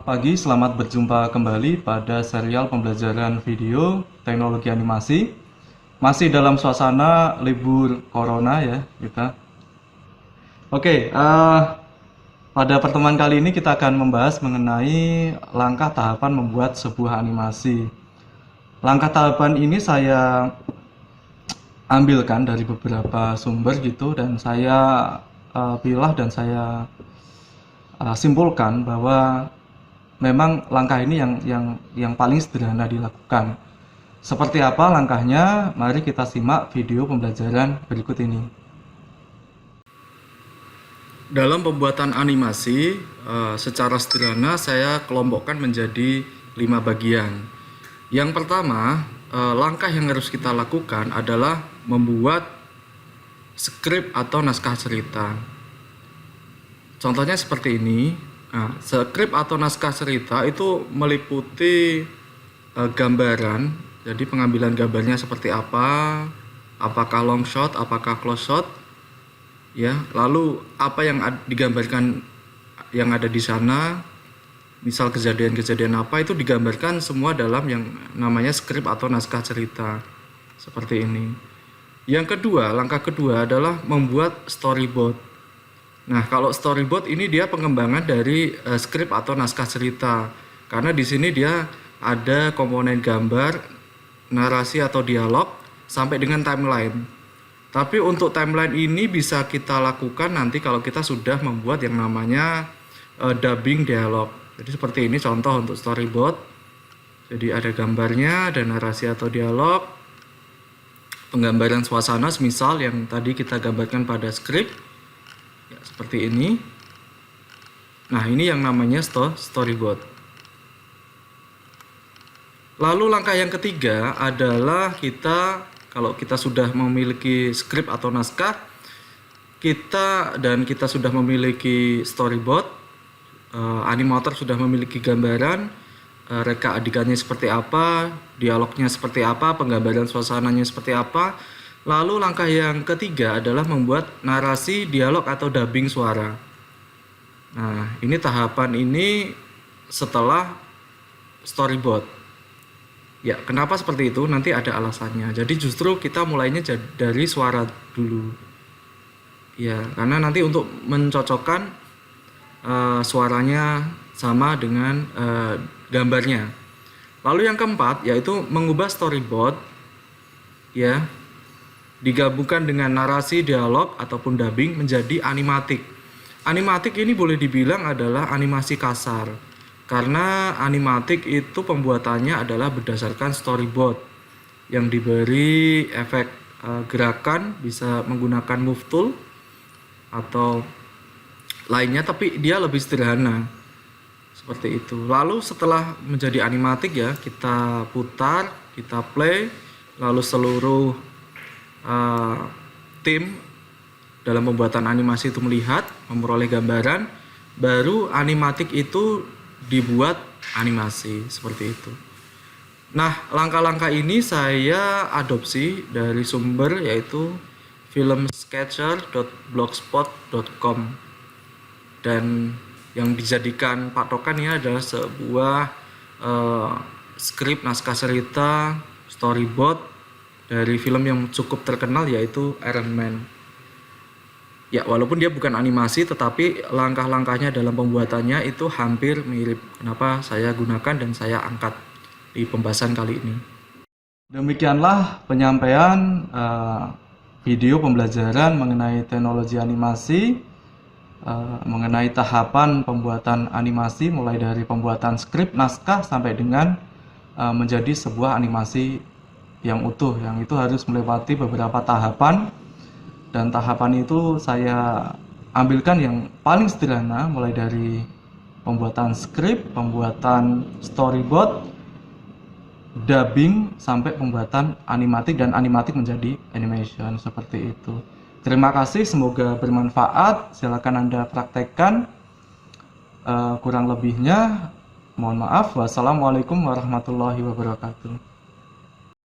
pagi, selamat berjumpa kembali pada serial pembelajaran video teknologi animasi. Masih dalam suasana libur corona ya kita. Oke, pada pertemuan kali ini kita akan membahas mengenai langkah tahapan membuat sebuah animasi. Langkah tahapan ini saya ambilkan dari beberapa sumber gitu, dan saya pilah dan saya simpulkan bahwa memang langkah ini yang paling sederhana dilakukan. Seperti apa langkahnya? Mari kita simak video pembelajaran berikut ini. Dalam pembuatan animasi, secara sederhana saya kelompokkan menjadi 5 bagian. Yang pertama, langkah yang harus kita lakukan adalah membuat skrip atau naskah cerita. Contohnya seperti ini. Nah, skrip atau naskah cerita itu meliputi gambaran, jadi pengambilan gambarnya seperti apa, apakah long shot, apakah close shot, ya. Lalu apa yang digambarkan yang ada di sana, misal kejadian-kejadian apa itu digambarkan semua dalam yang namanya skrip atau naskah cerita, seperti ini. Yang kedua, langkah kedua adalah membuat storyboard. Nah, kalau storyboard ini dia pengembangan dari skrip atau naskah cerita, karena di sini dia ada komponen gambar, narasi atau dialog, sampai dengan timeline. Tapi untuk timeline ini bisa kita lakukan nanti kalau kita sudah membuat yang namanya dubbing dialog. Jadi seperti ini contoh untuk storyboard. Jadi ada gambarnya, ada narasi atau dialog, penggambaran suasana, misal yang tadi kita gambarkan pada skrip. Ya, seperti ini. Nah, ini yang namanya storyboard. Lalu langkah yang ketiga adalah kalau kita sudah memiliki skrip atau naskah, kita sudah memiliki storyboard, animator sudah memiliki gambaran, reka adegannya seperti apa, dialognya seperti apa, penggambaran suasananya seperti apa. Lalu langkah yang ketiga adalah membuat narasi, dialog atau dubbing suara. Nah, ini tahapan ini setelah storyboard. Ya, kenapa seperti itu? Nanti ada alasannya. Jadi justru kita mulainya dari suara dulu. Ya, karena nanti untuk mencocokkan suaranya sama dengan gambarnya. Lalu yang keempat yaitu mengubah storyboard, ya, digabungkan dengan narasi, dialog ataupun dubbing menjadi animatik. Animatik ini boleh dibilang adalah animasi kasar, karena animatik itu pembuatannya adalah berdasarkan storyboard yang diberi efek gerakan, bisa menggunakan move tool atau lainnya, tapi dia lebih sederhana seperti itu. Lalu setelah menjadi animatik, ya, kita putar, kita play, lalu seluruh tim dalam pembuatan animasi itu melihat, memperoleh gambaran, baru animatik itu dibuat animasi seperti itu. Nah, langkah-langkah ini saya adopsi dari sumber yaitu filmsketcher.blogspot.com, dan yang dijadikan patokan ini adalah sebuah skrip naskah cerita storyboard dari film yang cukup terkenal yaitu Iron Man. Ya, walaupun dia bukan animasi, tetapi langkah-langkahnya dalam pembuatannya itu hampir mirip. Kenapa saya gunakan dan saya angkat di pembahasan kali ini. Demikianlah penyampaian video pembelajaran mengenai teknologi animasi, mengenai tahapan pembuatan animasi mulai dari pembuatan skrip, naskah sampai dengan menjadi sebuah animasi yang utuh, yang itu harus melewati beberapa tahapan. Dan tahapan itu saya ambilkan yang paling sederhana, mulai dari pembuatan skrip, pembuatan storyboard, dubbing, sampai pembuatan animatik, dan animatik menjadi animation, seperti itu. Terima kasih, semoga bermanfaat. Silakan Anda praktekkan. Kurang lebihnya mohon maaf. Wassalamualaikum warahmatullahi wabarakatuh.